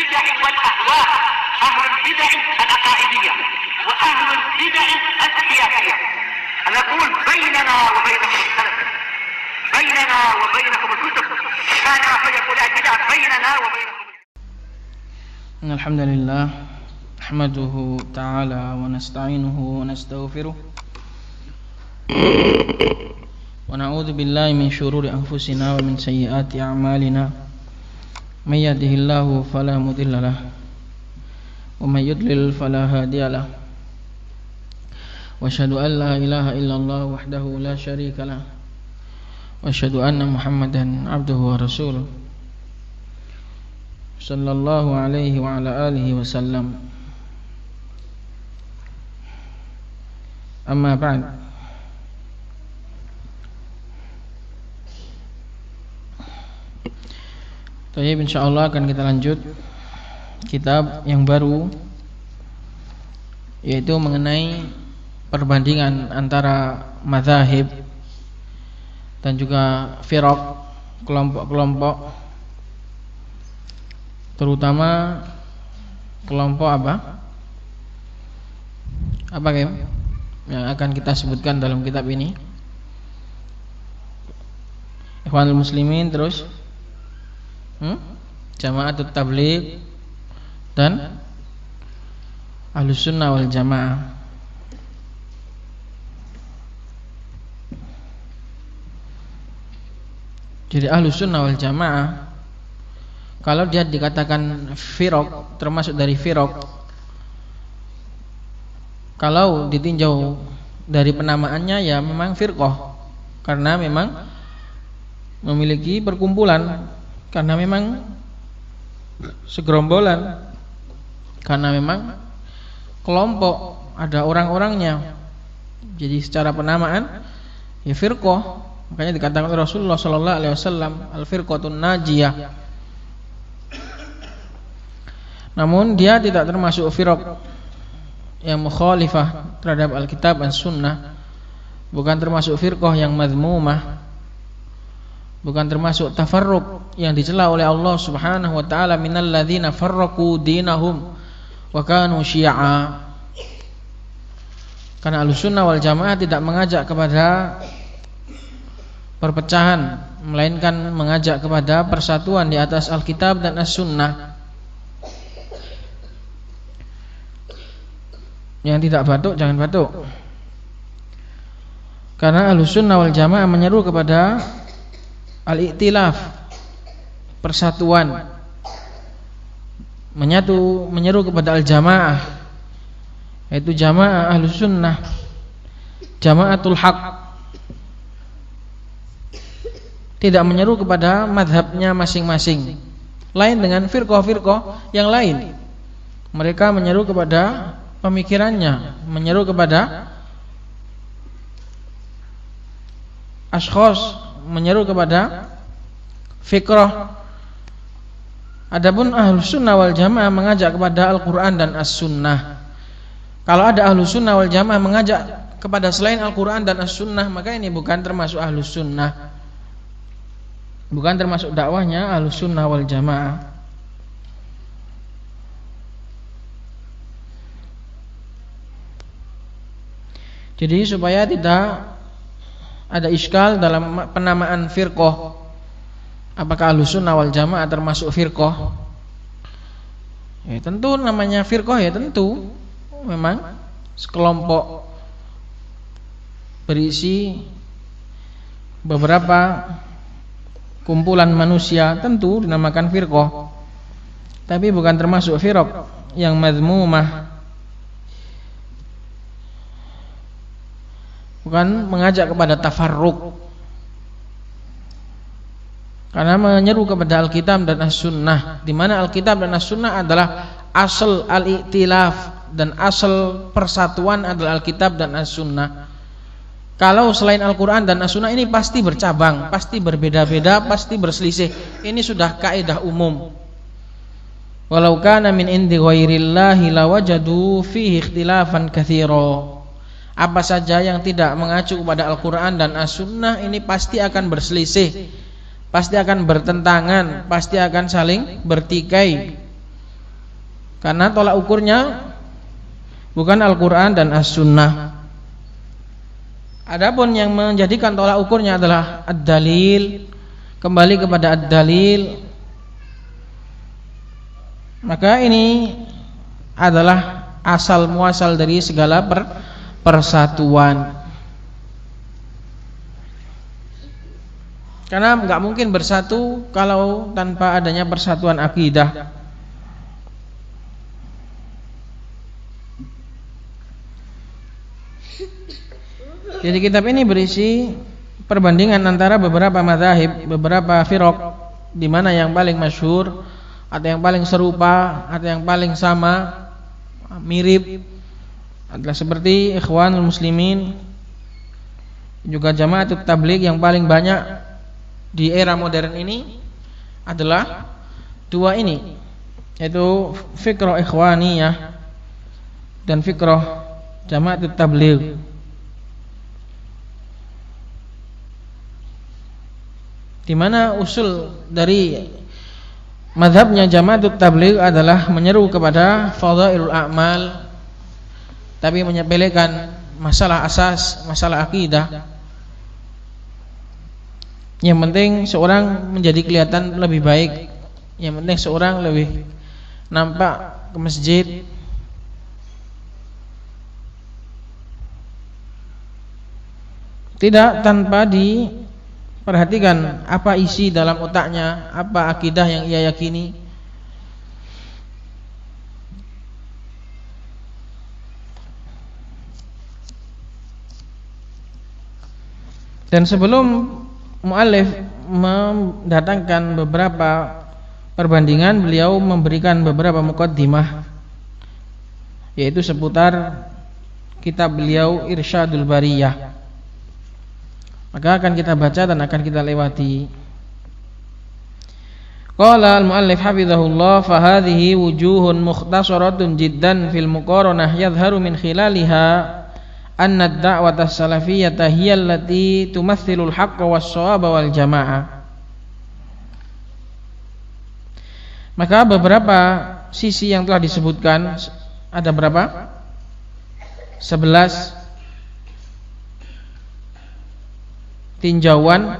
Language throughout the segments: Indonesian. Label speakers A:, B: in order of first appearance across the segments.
A: البدع والأهواء، أهل البدع العقائدية وأهل البدع السياسية. نقول بيننا وبينكم السلف، بيننا وبينكم الكتب، كان فيقول البدع بيننا وبينكم.
B: الحمد لله نحمده تعالى ونستعينه ونستغفره ونعوذ بالله من شرور أنفسنا ومن سيئات أعمالنا. من يهده الله فلا مضل له ومن يضلل فلا هادي له. وأشهد أن لا إله إلا الله وحده لا شريك له وأشهد أن محمدا عبده ورسوله صلى الله عليه وعلى آله وسلم. أما بعد. Baik, insyaallah akan kita lanjut kitab yang baru, yaitu mengenai perbandingan antara mazahib dan juga firaq, kelompok-kelompok, terutama kelompok apa yang akan kita sebutkan dalam kitab ini. Ikhwanul muslimin, terus Jama'atut Tabligh dan Ahlus Sunnah wal Jamaah. Jadi Ahlus Sunnah wal Jamaah, kalau dia dikatakan firaq, termasuk dari firaq, kalau ditinjau dari penamaannya ya memang firqah, karena memang memiliki perkumpulan, karena memang segerombolan, karena memang kelompok, ada orang-orangnya. Jadi secara penamaan ya firqah, makanya dikatakan Rasulullah sallallahu alaihi wasallam al-firqatun najiyah. Namun dia tidak termasuk firaq yang mukhalifah terhadap Alkitab dan Sunnah, bukan termasuk firqah yang madhmumah, bukan termasuk tafarruq yang dicela oleh Allah Subhanahu wa taala, minal ladzina farraqu dinahum wa kanu syi'a. Karena Ahlussunnah wal Jamaah tidak mengajak kepada perpecahan, melainkan mengajak kepada persatuan di atas Alkitab dan As-Sunnah. Yang tidak batuk jangan batuk. Karena Ahlussunnah wal Jamaah menyeru kepada al-i'tilaf, persatuan, menyeru kepada al-jamaah, yaitu jamaah Ahlus Sunnah, jamaatul haq. Tidak menyeru kepada madhabnya masing-masing, lain dengan firqah-firqah yang lain. Mereka menyeru kepada pemikirannya, menyeru kepada ashkhas, menyeru kepada fikrah. Adapun Ahlus Sunnah wal Jamaah mengajak kepada Al-Quran dan As-Sunnah. Kalau ada Ahlus Sunnah wal Jamaah mengajak kepada selain Al-Quran dan As-Sunnah, maka ini bukan termasuk Ahlus Sunnah, bukan termasuk dakwahnya Ahlus Sunnah wal Jamaah. Jadi supaya tidak ada iskal dalam penamaan firqah, apakah Ahlus Sunnah wal Jamaah termasuk firqah? Ya tentu namanya firqah, ya tentu memang sekelompok berisi beberapa kumpulan manusia, tentu dinamakan firqah, tapi bukan termasuk firaq yang madhmumah, bukan mengajak kepada tafarruq, karena menyeru kepada Alkitab dan As-Sunnah, di mana Alkitab dan As-Sunnah adalah asal al-i'tilaf, dan asal persatuan adalah Alkitab dan As-Sunnah. Kalau selain Al-Quran dan As-Sunnah ini pasti bercabang, pasti berbeda-beda, pasti berselisih. Ini sudah kaidah umum. Walau kana min indi ghairillahi lawajadu fihi ikhtilafan katsira. Apa saja yang tidak mengacu kepada Al-Quran dan As-Sunnah ini pasti akan berselisih, pasti akan bertentangan, pasti akan saling bertikai. Karena tolak ukurnya bukan Al-Quran dan As-Sunnah. Adapun yang menjadikan tolak ukurnya adalah ad-dalil, kembali kepada ad-dalil, maka ini adalah asal muasal dari segala persatuan. Karena nggak mungkin bersatu kalau tanpa adanya persatuan akidah. Jadi kitab ini berisi perbandingan antara beberapa mazhab, beberapa firaq, di mana yang paling masyhur atau yang paling serupa atau yang paling sama, mirip adalah seperti Ikhwanul Muslimin, juga Jama'atut Tabligh. Yang paling banyak di era modern ini adalah dua ini, yaitu fikrah Ikhwaniyah dan fikrah Jama'atut Tabligh. Di mana usul dari mazhabnya Jama'atut Tabligh adalah menyeru kepada fadhailul a'mal, tapi menyepelekan masalah asas, masalah akidah. Yang penting seorang menjadi kelihatan lebih baik, yang penting seorang lebih nampak ke masjid. Tidak tanpa diperhatikan apa isi dalam otaknya, apa akidah yang ia yakini. Dan sebelum muallif mendatangkan beberapa perbandingan, beliau memberikan beberapa muqaddimah, yaitu seputar kitab beliau Irsyadul Bariyah. Maka akan kita baca dan akan kita lewati. Qala al-muallif hafizahullah, fa hadhihi wujuhun mukhtasaratun jiddan fil muqaranah yadhharu min khilaliha anna ad-da'wata as-salafiyyah hiya allati tumathilu al-haqqa was-shawaba wal jamaah. Maka beberapa sisi yang telah disebutkan, ada berapa? 11 tinjauan.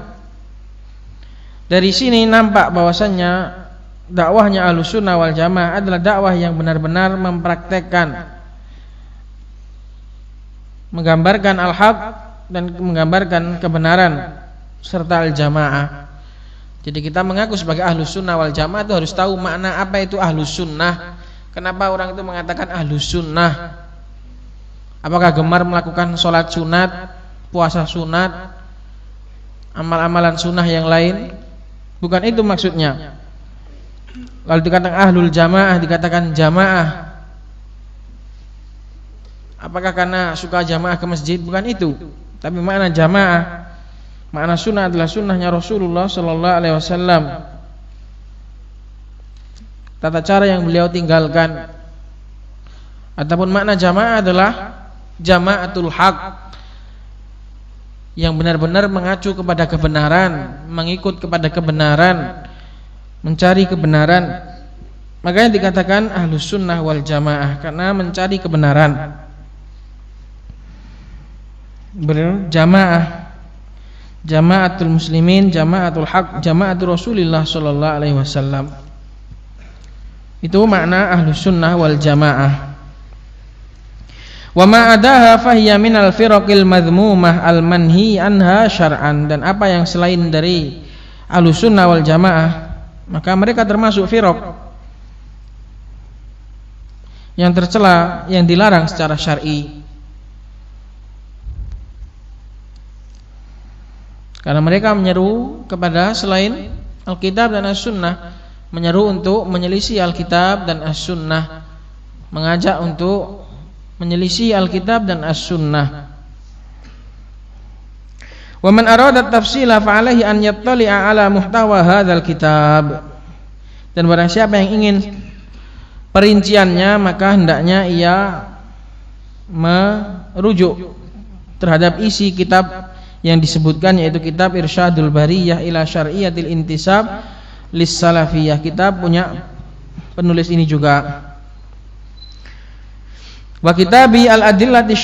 B: Dari sini nampak bahwasannya dakwahnya Ahlussunnah wal Jamaah adalah dakwah yang benar-benar mempraktekkan, menggambarkan al-haq dan menggambarkan kebenaran serta al-jamaah. Jadi kita mengaku sebagai Ahlussunnah wal Jamaah itu harus tahu makna apa itu Ahlussunnah. Kenapa orang itu mengatakan Ahlussunnah? Apakah gemar melakukan sholat sunat, puasa sunat, amal-amalan sunnah yang lain? Bukan itu maksudnya. Lalu dikatakan ahlul jamaah, dikatakan jamaah, apakah karena suka jamaah ke masjid? Bukan itu. Tapi makna jamaah, makna sunnah adalah sunnahnya Rasulullah sallallahu alaihi wasallam, tata cara yang beliau tinggalkan. Ataupun makna jamaah adalah jamaatul haq, yang benar-benar mengacu kepada kebenaran, mengikut kepada kebenaran, mencari kebenaran. Makanya dikatakan Ahlussunnah wal Jamaah, karena mencari kebenaran. Berjamaah, jamaatul muslimin, jamaatul haq, jamaatul Rasulullah sallallahu alaihi wasallam. Itu makna Ahlussunnah wal Jamaah. Wa ma adaha fahiya minal firaqil madhmumah al manhi anha syar'an. Dan apa yang selain dari Ahlussunnah wal Jamaah, maka mereka termasuk firaq yang tercela, yang dilarang secara syar'i. Karena mereka menyeru kepada selain Alkitab dan As-Sunnah, menyeru untuk menyelisih Alkitab dan As-Sunnah, mengajak untuk menyelisih Alkitab dan As-Sunnah. Wa man arada tafsila fa alaihi an yattali'a ala muhtawa hadzal kitab. Dan barang siapa yang ingin perinciannya, maka hendaknya ia merujuk terhadap isi kitab yang disebutkan, yaitu kitab Irsyadul Bariyah ila Syar'iyatil Intisab lis Salafiyah. Kitab punya penulis ini juga. Wa kitabi al-adillatu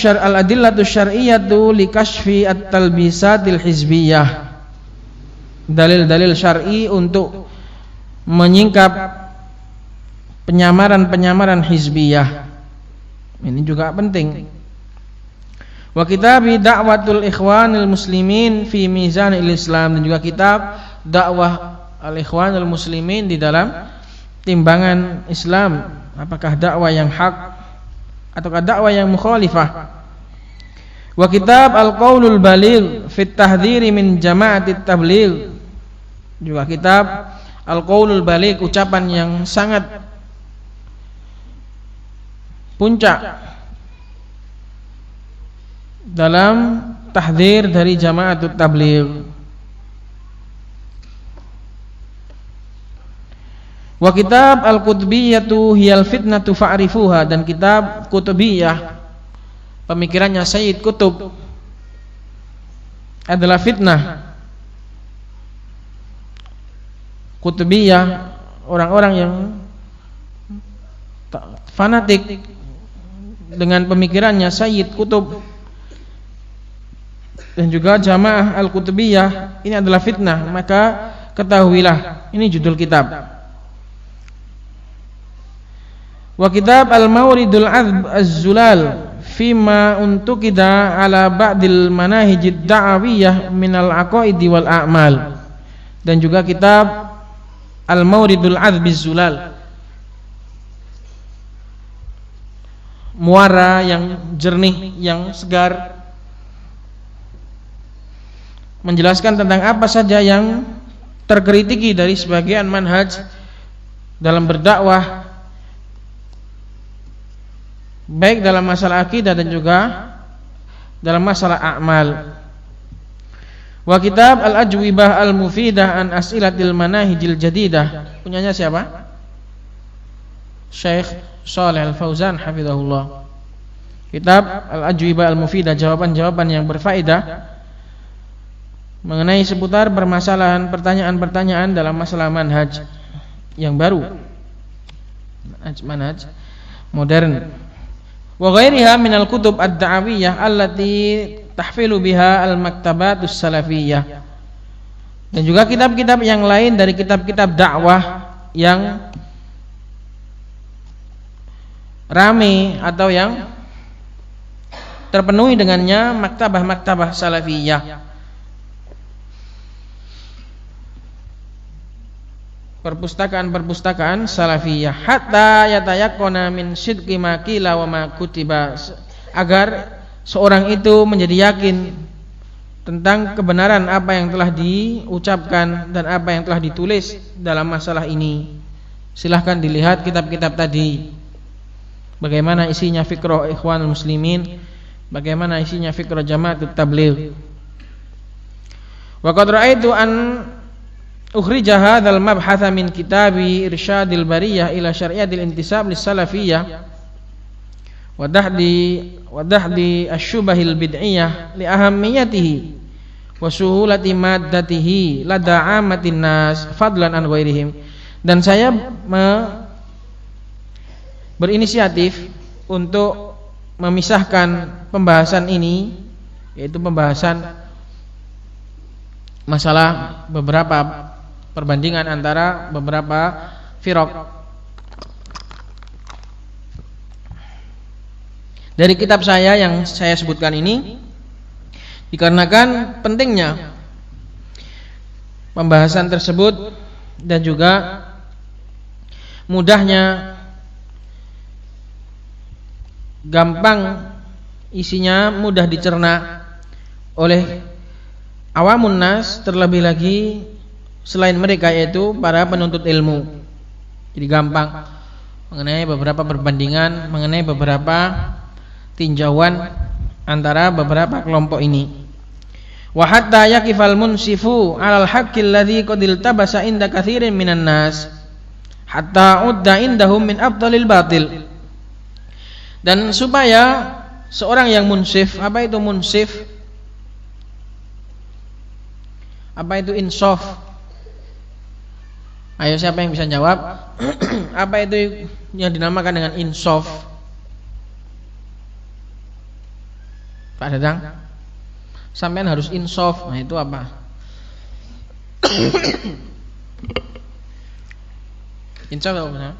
B: syar'iyyatu li kashfi at-talbisatil hizbiyah. Dalil-dalil syar'i untuk menyingkap penyamaran-penyamaran hizbiyah. Ini juga penting. Wa kitabi da'watul ikhwanil muslimin fi mizanil Islam, dan juga kitab dakwah al-ikhwanil muslimin di dalam timbangan Islam, apakah dakwah yang hak ataukah dakwah yang mukhalifah. Wa kitab al-qaulul baligh fi at-tahdhiri min jama'atit tabligh, juga kitab al-qaulul baligh, ucapan yang sangat puncak dalam tahdzir dari jama'atut tabligh. Wa kitab al-qutbiyyatu hiyal fitnatu fa'rifuha, dan kitab Qutbiyah, pemikirannya Sayyid Qutb, adalah fitnah. Qutbiyah orang-orang yang fanatik dengan pemikirannya Sayyid Qutb, dan juga jamaah al-Qutbiyah ini adalah fitnah, maka ketahuilah. Ini judul kitab. Wa kitab al-mawridul azb az-zulal fima untukida ala ba'dil manahijid da'awiyah minal aqaidi wal a'mal, dan juga kitab al-mawridul azb az-zulal, muara yang jernih, yang segar, menjelaskan tentang apa saja yang terkritiki dari sebagian manhaj dalam berdakwah, baik dalam masalah akidah dan juga dalam masalah a'mal. Wa kitab al-ajwibah al-mufidah an as'ilatil manahijil jadidah, punyanya siapa? Syekh Shalih Al-Fauzan hafizahullah. Kitab al-ajwibah al-mufidah, jawaban-jawaban yang berfaedah mengenai seputar permasalahan pertanyaan-pertanyaan dalam masalah manhaj yang baru, manhaj modern. Wa ghairiha minal kutub ad-da'awiyah allati tahfilu biha al-maktabatus salafiyah, dan juga kitab-kitab yang lain dari kitab-kitab dakwah yang rame atau yang terpenuhi dengannya maktabah-maktabah salafiyah, perpustakaan-perpustakaan salafiyah, hatta yatayaqqana min sidqi ma qila wa ma kutiba, agar seorang itu menjadi yakin tentang kebenaran apa yang telah diucapkan dan apa yang telah ditulis dalam masalah ini. Silahkan dilihat kitab-kitab tadi, bagaimana isinya fikrah ikhwanul muslimin, bagaimana isinya fikrah jama'atut tabligh. Wa qad ra'aitu an ukhrija hadzal mabhatha min kitabi irsyadil bariyah ila syariatil intisab lis salafiyyah wa dahdi asyubahil bid'iyah li ahammiyatihi wa suhulati maddatihi lada amatin nas fadlan an ghairihim. Dan saya berinisiatif untuk memisahkan pembahasan ini, yaitu pembahasan masalah beberapa perbandingan antara beberapa firaq dari kitab saya yang saya sebutkan ini, dikarenakan pentingnya pembahasan tersebut dan juga mudahnya, gampang isinya, mudah dicerna oleh awamun nas, terlebih lagi selain mereka, yaitu para penuntut ilmu. Jadi gampang mengenai beberapa perbandingan, mengenai beberapa tinjauan antara beberapa kelompok ini. Wa hatta yaqifal munsifu 'alal haqqil ladzi qad iltabasa inda katsirin minan nas hatta udda indahum min afdalil batil. Dan supaya seorang yang munsif, apa itu munsif? Apa itu insaf? Ayo, siapa yang bisa jawab? Apa itu yang dinamakan dengan insaf? Pak Dadang, sampean harus insaf. Nah itu apa? Insaf apa benar?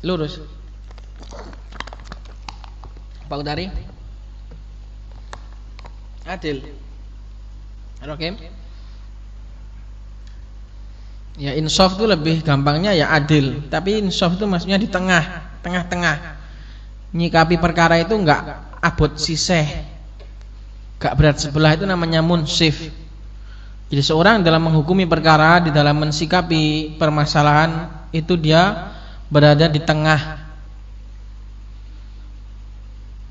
B: Lurus. Pak Udari, adil. Rokim. Ya insaf itu lebih gampangnya ya adil. Tapi insaf itu maksudnya di tengah-tengah. Nyikapi perkara itu enggak abot siseh, enggak berat sebelah, itu namanya munsif. Jadi seorang dalam menghukumi perkara, di dalam mensikapi permasalahan itu dia berada di tengah.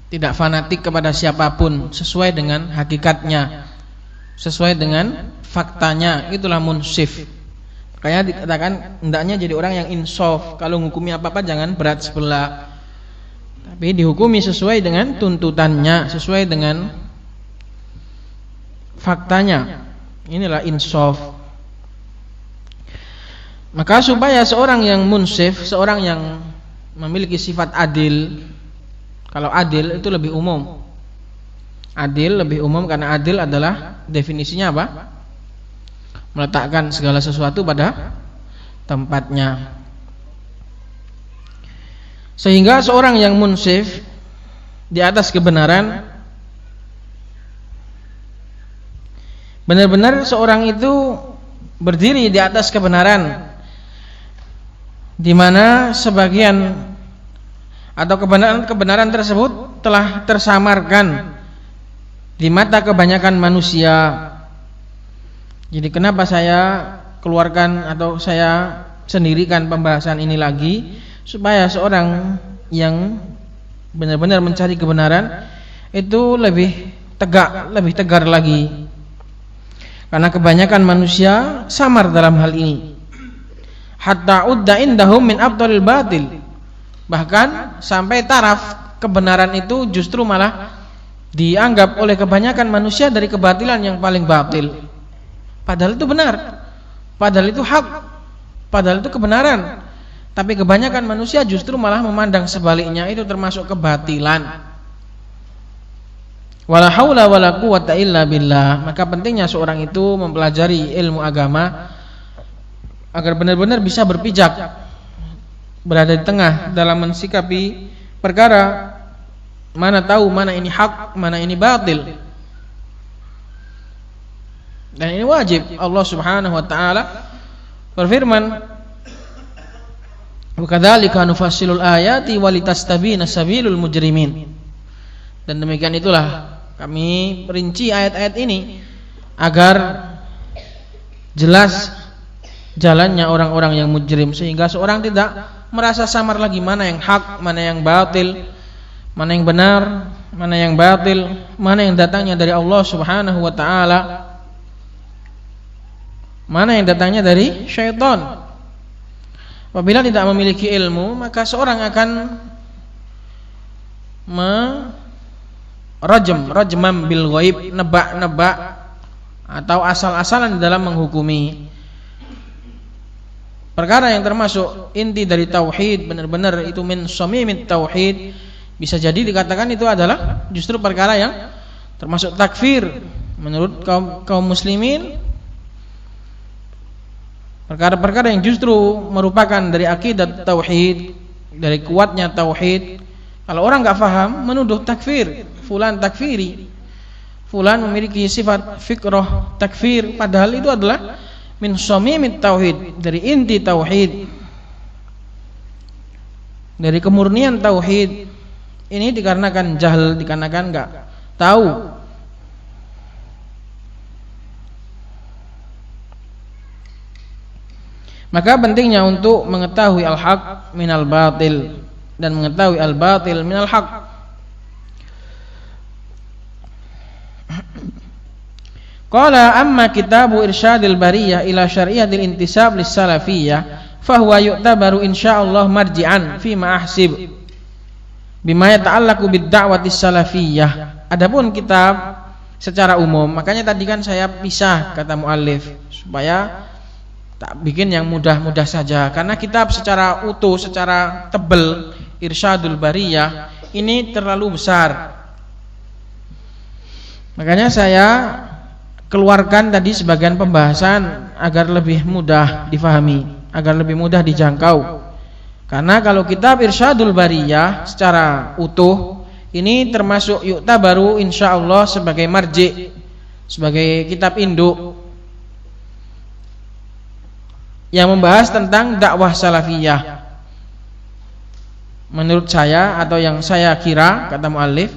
B: Tidak fanatik kepada siapapun, sesuai dengan hakikatnya, sesuai dengan faktanya, itulah munsif. Makanya dikatakan hendaknya jadi orang yang insaf. Kalau menghukumi apa-apa jangan berat sebelah, tapi dihukumi sesuai dengan tuntutannya, sesuai dengan faktanya. Inilah insaf. Maka supaya seorang yang munsif, seorang yang memiliki sifat adil, kalau adil itu lebih umum. Adil lebih umum karena adil adalah definisinya apa? Meletakkan segala sesuatu pada tempatnya. Sehingga seorang yang munsif di atas kebenaran, benar-benar seorang itu berdiri di atas kebenaran, di mana sebagian atau kebenaran tersebut telah tersamarkan di mata kebanyakan manusia. Jadi kenapa saya keluarkan atau saya sendirikan pembahasan ini lagi, supaya seorang yang benar-benar mencari kebenaran itu lebih tegak, lebih tegar lagi. Karena kebanyakan manusia samar dalam hal ini. Hatta udda indahum min abdalil batil. Bahkan sampai taraf kebenaran itu justru malah dianggap oleh kebanyakan manusia dari kebatilan yang paling batil. Padahal itu benar, padahal itu hak, padahal itu kebenaran. Tapi kebanyakan manusia justru malah memandang sebaliknya, itu termasuk kebatilan. Wala haula wala quwwata illa billah. Maka pentingnya seorang itu mempelajari ilmu agama agar benar-benar bisa berpijak, berada di tengah dalam mensikapi perkara, mana tahu mana ini hak, mana ini batil. Dan ini wajib. Allah Subhanahu wa taala berfirman, "Wa kadzalika nufassilul ayati walitastabina sabilul mujrimin." Dan demikian itulah kami perinci ayat-ayat ini agar jelas jalannya orang-orang yang mujrim, sehingga seorang tidak merasa samar lagi mana yang hak, mana yang batil, mana yang benar, mana yang batil, mana yang datangnya dari Allah Subhanahu wa taala, mana yang datangnya dari syaitan. Apabila tidak memiliki ilmu, maka seorang akan rajman bil ghaib, nebak-nebak atau asal-asalan dalam menghukumi perkara yang termasuk inti dari tauhid. Benar-benar itu min shamimit tauhid. Bisa jadi dikatakan itu adalah justru perkara yang termasuk takfir menurut kaum muslimin. Perkara-perkara yang justru merupakan dari akidah tauhid, dari kuatnya tauhid. Kalau orang enggak faham, menuduh takfir, fulan takfiri, fulan memiliki sifat fikrah takfir, padahal itu adalah min shamimit tauhid, dari inti tauhid, dari kemurnian tauhid. Ini dikarenakan jahil, dikarenakan enggak tahu. Maka pentingnya untuk mengetahui al-haq minal batil dan mengetahui al-batil minal haq. Qala amma kitabu irsyadil bariyah ila syariatil intisab lis salafiyah fahuwa yu'tabaru insyaallah marji'an fi ma ahsib bima yata'allaqu bid da'wati salafiyah. Adapun kitab secara umum, makanya tadi kan saya pisah kata muallif supaya tak bikin yang mudah-mudah saja, karena kitab secara utuh, secara tebal, Irsyadul Bariyah ini terlalu besar. Makanya saya keluarkan tadi sebagian pembahasan agar lebih mudah difahami, agar lebih mudah dijangkau. Karena kalau kitab Irsyadul Bariyah secara utuh ini termasuk yu'tabaru insyaallah sebagai marji, sebagai kitab induk yang membahas tentang dakwah salafiyah. Menurut saya atau yang saya kira, kata muallif,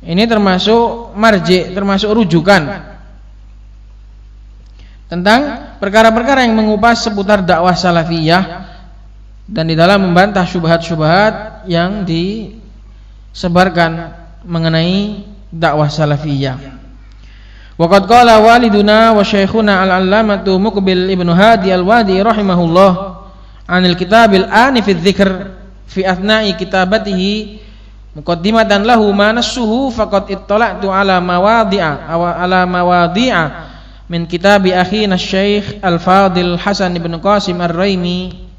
B: ini termasuk marji, termasuk rujukan tentang perkara-perkara yang mengupas seputar dakwah salafiyah dan di dalam membantah syubhat-syubhat yang disebarkan mengenai dakwah salafiyah. Waqad qala waliduna wa syekhuna al-allamatu Muqbil ibnu Hadi al-Wadi rahimahullah anil kitabil ani fi dzikr fi athna'i kitabatihi muqaddimatan lahu ma nassuhu faqad ittala'tu ala mawadhi'a min kitabi akhina Syekh Al-Fadil Hasan ibn Qasim Ar-Raimi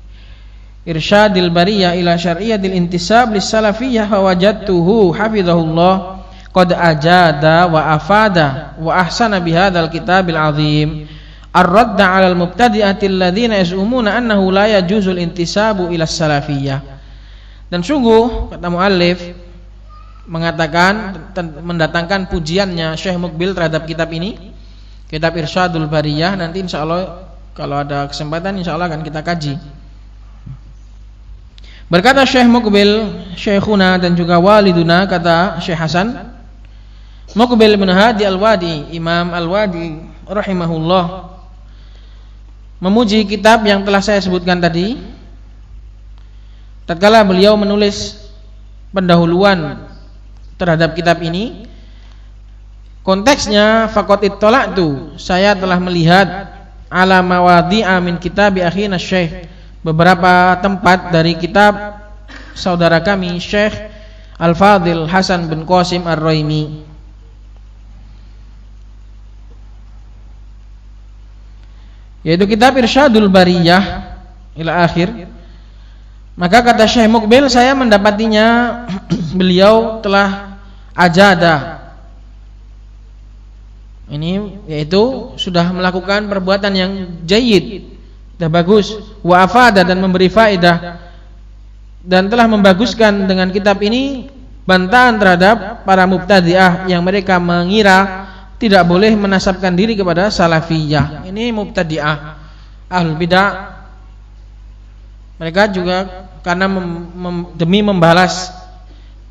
B: Irsyadil Bariyah ila Syar'iyatil Intisab lis-Salafiyyah fa wajadtuhu hafizahullah qad ajada wa afada wa ahsana bihadzal kitabil azim ar-radda 'alal mubtadi'ati alladziina yaz'umuna annahu la yajuzul intisabu ila salafiyyah. Dan sungguh kata muallif mengatakan, mendatangkan pujiannya Syekh Muqbil terhadap kitab ini, kitab Irsyadul Bariyah. Nanti insyaallah kalau ada kesempatan insyaallah akan kita kaji. Berkata Syekh Muqbil, Syekhuna dan juga waliduna, kata Syekh Hasan Muqbil bin Hadi Al-Wadi, Imam Al-Wadi rahimahullah, memuji kitab yang telah saya sebutkan tadi tatkala beliau menulis pendahuluan terhadap kitab ini. Konteksnya faqad ittala'tu, saya telah melihat ala mawadhi'a min kitabi akhina Syekh, beberapa tempat dari kitab saudara kami Syekh Al-Fadil Hasan bin Qasim Ar-Raimi, yaitu kitab Irsyadul Bariyah ila akhir. Maka kata Syekh Muqbil, saya mendapatinya beliau telah ajada, ini yaitu sudah melakukan perbuatan yang jayyid, sudah bagus, wa afada, dan memberi faedah, dan telah membaguskan dengan kitab ini bantahan terhadap para mubtadi'ah yang mereka mengira tidak boleh menasabkan diri kepada salafiyah. Ini mubtadi'ah, ahlul bidah. Mereka juga karena demi membalas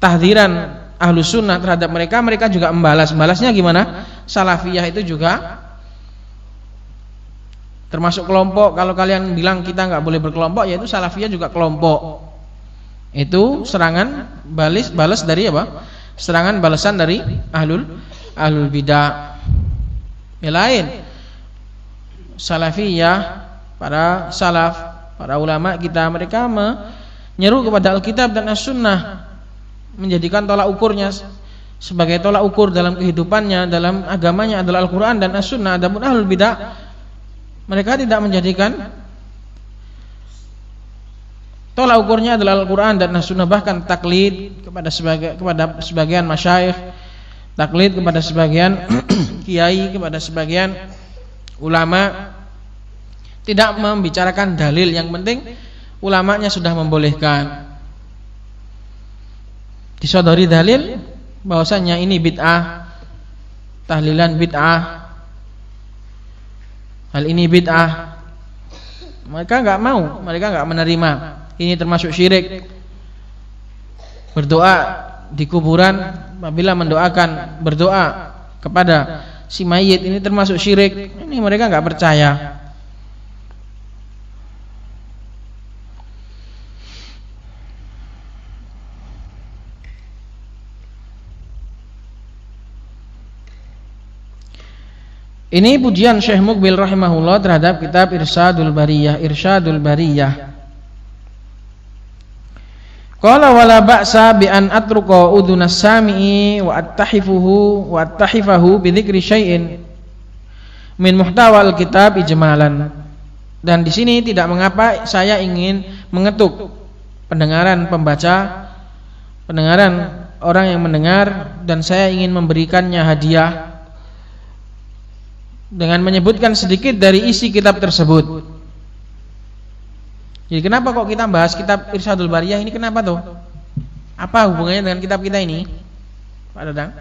B: tahdziran ahlu sunnah terhadap mereka, mereka juga membalas. Balasnya gimana? Salafiyah itu juga termasuk kelompok. Kalau kalian bilang kita nggak boleh berkelompok, yaitu salafiyah juga kelompok. Itu serangan balas dari apa? Serangan balasan dari ahlul bidah. Yang lain, salafiyah, para salaf, para ulama kita, mereka menyeru kepada Alkitab dan As-Sunnah, menjadikan tolak ukurnya sebagai tolak ukur dalam kehidupannya, dalam agamanya adalah Al-Quran dan As-Sunnah. Adapun ahlul bidah, mereka tidak menjadikan tolak ukurnya adalah Al-Quran dan As-Sunnah. Bahkan taklid kepada sebagian masyayikh, taklid kepada sebagian kiai, kepada sebagian ulama, tidak membicarakan dalil. Yang penting ulamanya sudah membolehkan, disodori dalil bahwasanya ini bid'ah, tahlilan bid'ah, hal ini bid'ah, mereka nggak mau, mereka nggak menerima. Ini termasuk syirik. Berdoa di kuburan, apabila mendoakan, berdoa kepada si mayit, ini termasuk syirik. Ini mereka nggak percaya. Ini pujian Syekh Muqbil rahimahullah terhadap kitab Irsyadul Bariyah. Irsyadul Bariyah. Qala wala ba'sa bi an atruqa udunas sami'i wa attahifahu bi dzikri syai'in min muhtawa al-kitab ijmalan. Dan di sini tidak mengapa saya ingin mengetuk pendengaran pembaca, pendengaran orang yang mendengar dan saya ingin memberikannya hadiah dengan menyebutkan sedikit dari isi kitab tersebut. Jadi kenapa kok kita bahas kitab Irsyadul Bariyah ini, kenapa tuh? Apa hubungannya dengan kitab kita ini, Pak Dadang?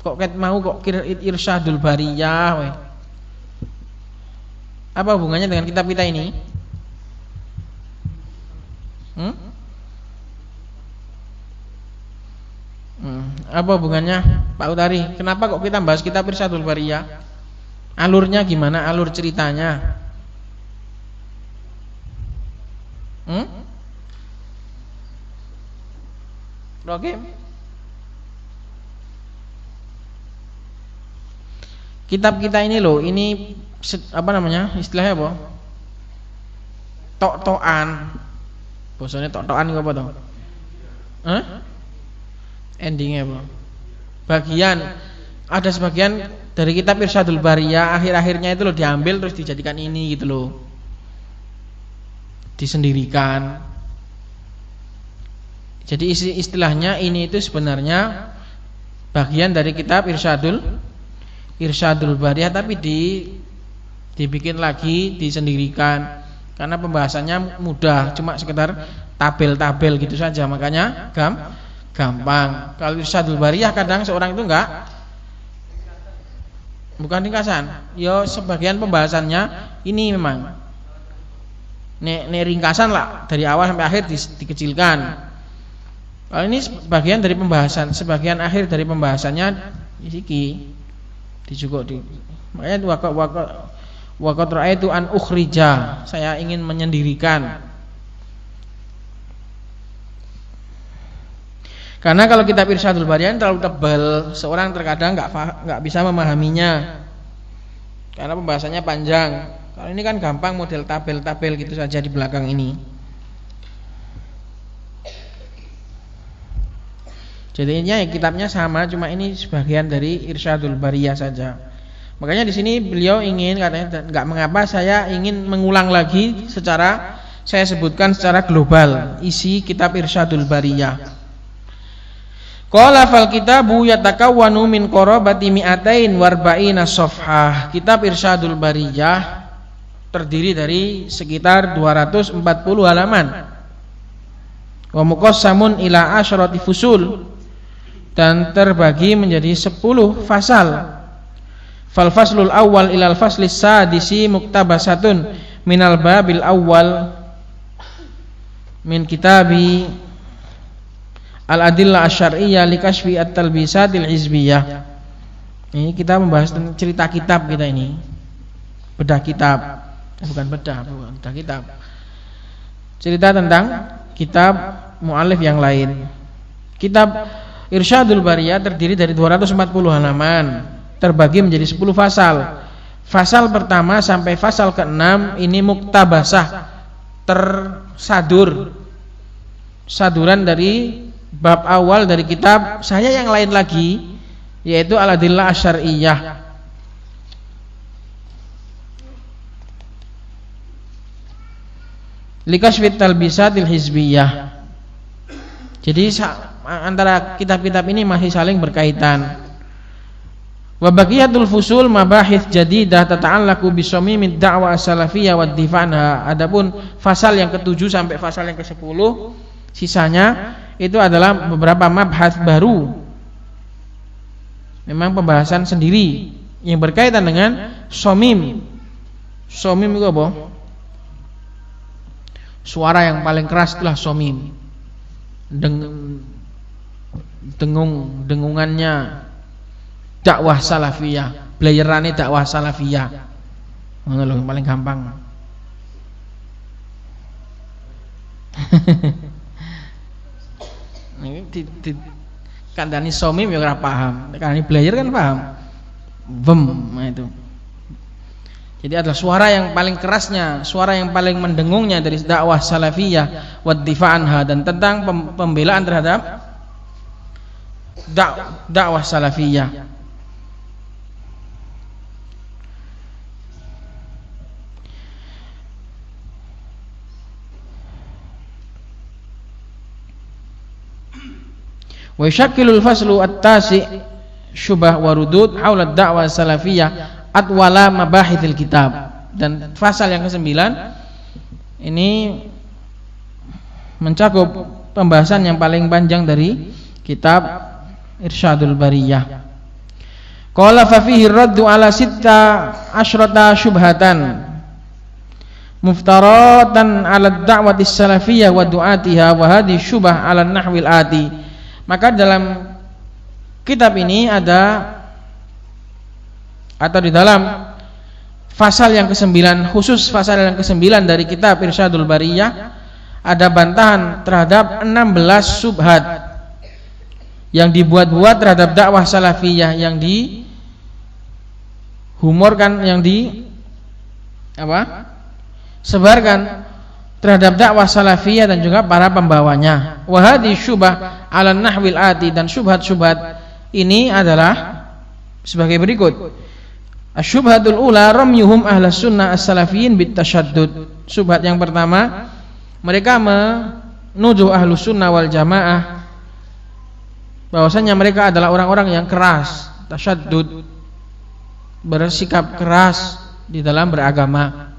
B: Kok mau kok Irsyadul Bariyah weh? Apa hubungannya dengan kitab kita ini? Apa hubungannya Pak Utari? Kenapa kok kita bahas kitab Irsyadul Bariyah? Alurnya gimana? Alur ceritanya? Oke. Kitab kita ini loh, ini apa namanya? Istilahnya apa? Tok-tokan. Bosone tok-tokan itu apa toh? Endingnya apa? Ada sebagian dari kitab Irsyadul Bariyah akhir-akhirnya itu loh diambil terus dijadikan ini gitu loh. Disendirikan. Jadi istilahnya ini itu sebenarnya bagian dari kitab Irsyadul Bariyah, tapi dibikin lagi, disendirikan karena pembahasannya mudah, cuma sekedar tabel-tabel gitu saja, makanya gampang. Kalau Irsyadul Bariyah kadang seorang itu bukan ringkasan, yo sebagian pembahasannya ini memang nek ringkasan lah dari awal sampai akhir dikecilkan. Kalau ini sebagian dari pembahasan, sebagian akhir dari pembahasannya iki dijukuk makanya waqat ra'aitu an ukhrija, saya ingin menyendirikan. Karena kalau kitab Irsyadul Bariyah terlalu tebal, seorang terkadang enggak bisa memahaminya. Karena pembahasannya panjang. Kalau ini kan gampang, model tabel-tabel gitu saja di belakang ini. Jadinya kitabnya sama, cuma ini sebagian dari Irsyadul Bariyah saja. Makanya di sini beliau ingin, katanya enggak mengapa saya ingin mengulang lagi saya sebutkan secara global isi kitab Irsyadul Bariyah. Qala fal kitabu yatakawwanu min qarabati mi'atain warba'ina safhah. Kitab Irsyadul Bariyah terdiri dari sekitar 240 halaman. Wa muqassamun ila asyrati fusul, dan terbagi menjadi 10 fasal. Fal faslul awal ilal faslis sadisi muktabasatun minal babil awal min kitabi al-adillah asy-syar'iyyah li kashfi at-talbisatil hizbiyah. Ini kita membahas tentang cerita kitab kita ini. Bedah kitab. Bukan bedah kitab. Cerita tentang kitab mu'allif yang lain. Kitab Irsyadul Bariyah terdiri dari 240 halaman, terbagi menjadi 10 fasal. Fasal pertama sampai fasal ke-6 ini muktabasah, saduran dari bab awal dari kitab saya yang lain lagi, yaitu Al-Adillah Asy-Syar'iyyah. Likashfit talbisatil hizbiyah. Jadi antara kitab-kitab ini masih saling berkaitan. Wa baqiyatul fusul mabahits jadidah tata'allaqu bi shamimid da'wah as-salafiyyah wad difanha. Adapun fasal yang ke-7 sampai fasal yang ke-10 sisanya itu adalah beberapa mabhats baru. Memang pembahasan sendiri yang berkaitan dengan shamim. Shamim itu apa? Suara yang paling keras itulah shamim. Dengungannya dakwah salafiyah, blayerane dakwah salafiyah. Ngono lho paling gampang. Ini kandani somim ya ora paham. Kandani blayer kan paham. Nah itu. Jadi adalah suara yang paling kerasnya, suara yang paling mendengungnya dari dakwah salafiyah wa difa'anha, dan tentang pembelaan terhadap dakwah salafiyah. Wa yashkilul faslu at-tasi' syubah wa rudud haula ad-da'wah salafiyah atwala mabahithil kitab. Dan pasal yang ke-9 ini mencakup pembahasan yang paling panjang dari kitab Irsyadul Bariyah. Qala fa fihi raddu ala sitta asyrata syubhatan muftaratan ala da'wati salafiyah wa du'atiha wa hadhihi syubah ala nahwil ati. Maka dalam kitab ini ada, atau di dalam pasal yang ke-9, khusus pasal yang ke-9 dari kitab Irsyadul Bariyah, ada bantahan terhadap 16 syubhat yang dibuat-buat terhadap dakwah salafiyah, yang dihumorkan, yang sebarkan terhadap dakwah salafiyah dan juga para pembawanya. Wa hadhihi syubah 'ala nahwil ati, dan syubhat-syubhat ini adalah sebagai berikut. Asyubhatul ula ramyuhum ahlus sunnah as-salafiyyin bitasyaddud. Syubhat yang pertama, mereka menuduh ahlus sunnah wal jamaah bahwasanya mereka adalah orang-orang yang keras, tasyaddud, bersikap keras di dalam beragama.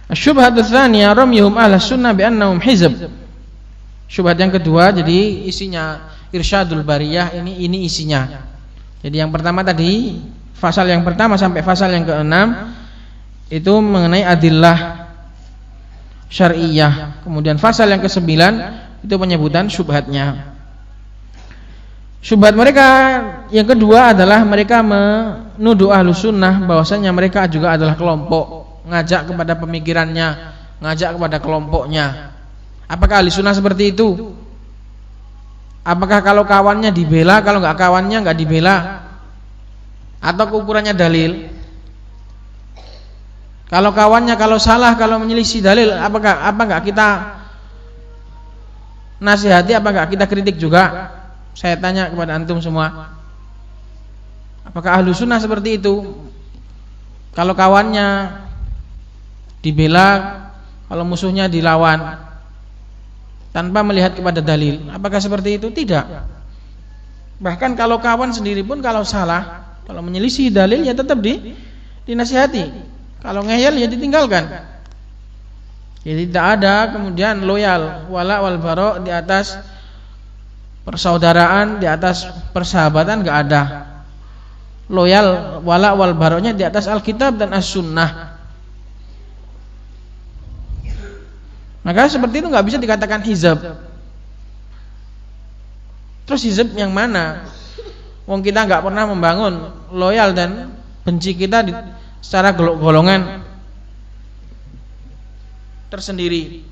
B: Asyubhatul tsaniyah ramyuhum ahlus sunnah bi annahum hizb. Syubhat yang kedua, jadi isinya Irsyadul Bariyah ini isinya. Jadi yang pertama tadi, pasal yang pertama sampai pasal yang ke-6 itu mengenai adillah syar'iyyah. Kemudian pasal yang ke-9 itu penyebutan syubhatnya. Syubhat mereka yang kedua adalah mereka menuduh ahlus sunnah bahwasanya mereka juga adalah kelompok, ngajak kepada pemikirannya, ngajak kepada kelompoknya. Apakah ahli sunnah seperti itu? Apakah kalau kawannya dibela, kalau nggak kawannya nggak dibela? Atau ukurannya dalil? Kalau kawannya kalau salah, kalau menyelisih dalil, apa nggak kita nasihati, apa nggak kita kritik juga? Saya tanya kepada antum semua, apakah ahlu sunnah seperti itu? Kalau kawannya dibela, kalau musuhnya dilawan tanpa melihat kepada dalil, apakah seperti itu? Tidak. Bahkan kalau kawan sendiri pun kalau salah, kalau menyelisih dalil ya tetap dinasihati. Kalau ngeyel ya ditinggalkan. Jadi tidak ada kemudian loyal, wala wal bara di atas persaudaraan, di atas persahabatan, enggak ada. Loyal wala wal baranya di atas Alkitab dan As-Sunnah. Maka seperti itu nggak bisa dikatakan hizab. Terus hizab yang mana? Wong kita nggak pernah membangun loyal dan benci kita secara golongan tersendiri.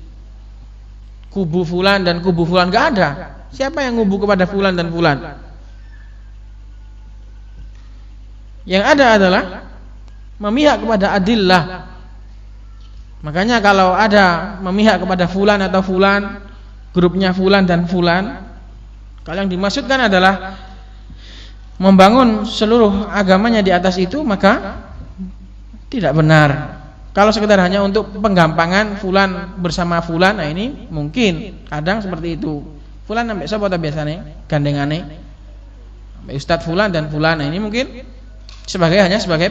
B: Kubu fulan dan kubu fulan nggak ada. Siapa yang ngubu kepada fulan dan fulan? Yang ada adalah memihak kepada adillah. Makanya kalau ada memihak kepada fulan atau fulan, grupnya fulan dan fulan, kalau yang dimaksudkan adalah membangun seluruh agamanya di atas itu, maka tidak benar. Kalau sekedar hanya untuk penggampangan fulan bersama fulan, nah ini mungkin kadang seperti itu. Fulan sampai siapa biasanya gandengane, sampai ustadz fulan dan fulan, nah ini mungkin hanya sebagai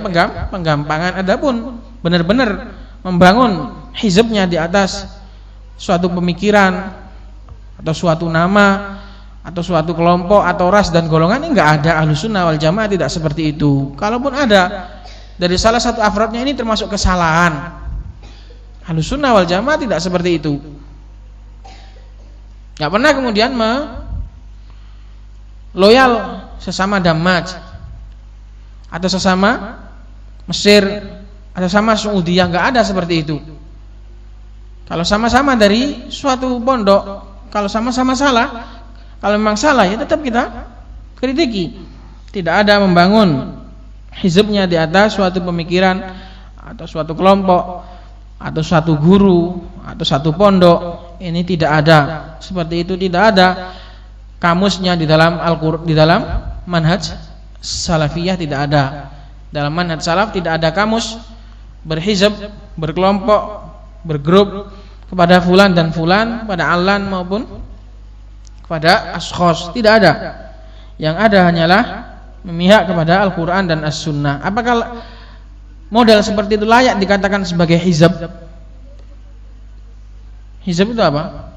B: penggampangan. Adapun benar-benar membangun hizibnya di atas suatu pemikiran atau suatu nama atau suatu kelompok atau ras dan golongan, ini enggak ada. Ahlus sunnah wal jamaah tidak seperti itu. Kalaupun ada dari salah satu afradnya, ini termasuk kesalahan. Ahlus sunnah wal jamaah tidak seperti itu. Enggak pernah kemudian loyal sesama Damaj atau sesama Mesir atau sama Saudi, yang enggak ada seperti itu. Kalau sama-sama dari suatu pondok, kalau sama-sama salah, kalau memang salah ya tetap kita kritiki. Tidak ada membangun hizibnya di atas suatu pemikiran atau suatu kelompok atau suatu guru atau satu pondok. Ini tidak ada. Seperti itu tidak ada kamusnya di dalam Al-Qur'an, di dalam manhaj salafiyah tidak ada. Dalam manhaj salaf tidak ada kamus berhizab, berkelompok, bergrup kepada fulan dan fulan, pada alan maupun kepada ashkhos. Tidak ada. Yang ada hanyalah memihak kepada Al-Quran dan As-Sunnah. Apakah model seperti itu layak dikatakan sebagai hizab? Hizab itu apa?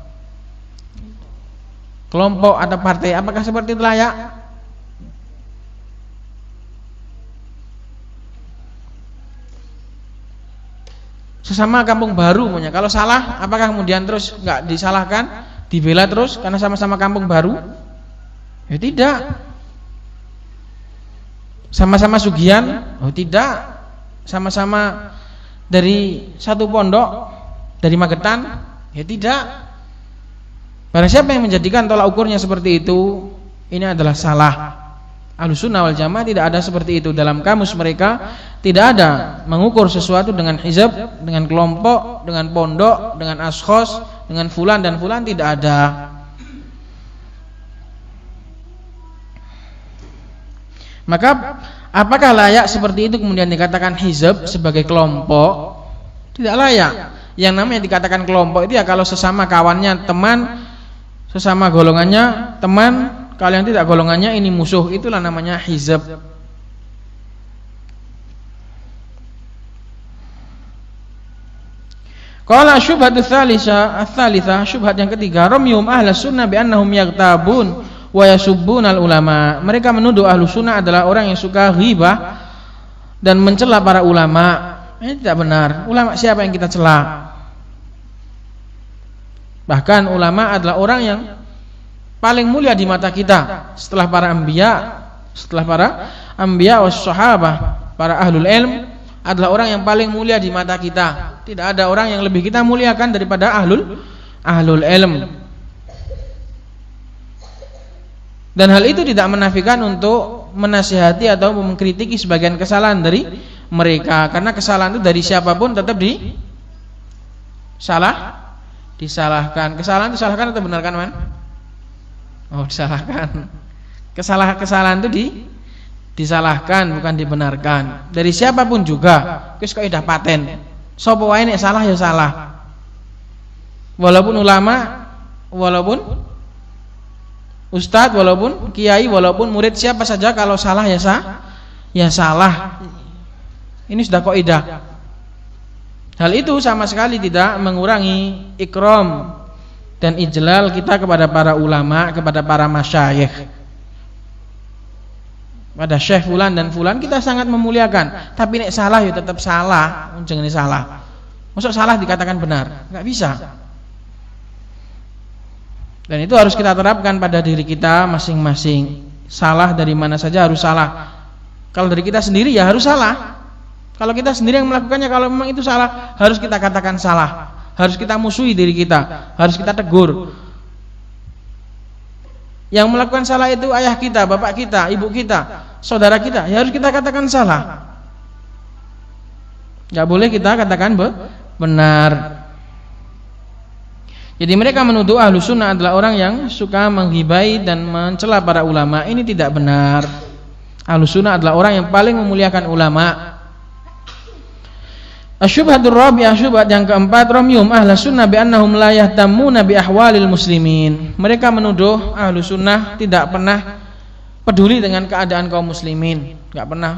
B: Kelompok atau partai. Apakah seperti itu layak? Sesama kampung baru punya. Kalau salah, apakah kemudian terus nggak disalahkan, dibela terus karena sama-sama kampung baru? Ya tidak. Sama-sama sugihan? Oh tidak. Sama-sama dari satu pondok, dari Magetan? Ya tidak. Barang siapa yang menjadikan tolak ukurnya seperti itu, ini adalah salah. Ahlussunnah wal Jamaah tidak ada seperti itu. Dalam kamus mereka tidak ada mengukur sesuatu dengan hizab, dengan kelompok, dengan pondok, dengan ashkhos, dengan fulan dan fulan, tidak ada. Maka apakah layak seperti itu kemudian dikatakan hizab sebagai kelompok? Tidak layak. Yang namanya dikatakan kelompok itu ya kalau sesama kawannya teman, sesama golongannya teman, kalau yang tidak golongannya ini musuh, itulah namanya hizab. Qala syubhatu tsalitsah, syubhat yang ketiga, ramyum ahlus sunnah bi annahum yaghtabun wa yasubbunal ulama. Mereka menuduh ahlus sunnah adalah orang yang suka ghibah dan mencela para ulama. Ini tidak benar. Ulama siapa yang kita cela? Bahkan ulama adalah orang yang paling mulia di mata kita setelah para anbiya was sahabah. Para ahlul ilm adalah orang yang paling mulia di mata kita. Tidak ada orang yang lebih kita muliakan daripada ahlul ilm. Dan hal itu tidak menafikan untuk menasihati atau mengkritiki sebagian kesalahan dari mereka, karena kesalahan itu dari siapapun tetap disalahkan. Kesalahan disalahkan atau benarkan, man? Oh, disalahkan. Kesalahan itu disalahkan, bukan dibenarkan. Dari siapapun juga. Wis kok udah paten. Sapa wae nek salah ya salah. Walaupun ulama, walaupun ustadz, walaupun kiai, walaupun murid, siapa saja kalau salah ya salah. Ini sudah kaidah. Hal itu sama sekali tidak mengurangi ikram dan ijlal kita kepada para ulama, kepada para masyayikh. Pada syekh fulan dan fulan kita sangat memuliakan. Tapi nek salah ya tetap salah, jangan salah. Maksud salah dikatakan benar? Enggak bisa. Dan itu harus kita terapkan pada diri kita masing-masing. Salah dari mana saja harus salah. Kalau dari kita sendiri ya harus salah. Kalau kita sendiri yang melakukannya, kalau memang itu salah, harus kita katakan salah. Harus kita musuhi diri kita, harus kita tegur. Yang melakukan salah itu ayah kita, bapak kita, ibu kita, saudara kita, ya harus kita katakan salah. Gak boleh kita katakan benar. Jadi mereka menuduh ahlus sunnah adalah orang yang suka menghibai dan mencela para ulama. Ini tidak benar. Ahlus sunnah adalah orang yang paling memuliakan ulama. Asyubhatur rabi'ah, syubhat yang keempat, ramyum ahlus sunnah bi annahum la yahtamuna bi ahwalil muslimin. Mereka menuduh ahlus sunnah tidak pernah peduli dengan keadaan kaum muslimin, enggak pernah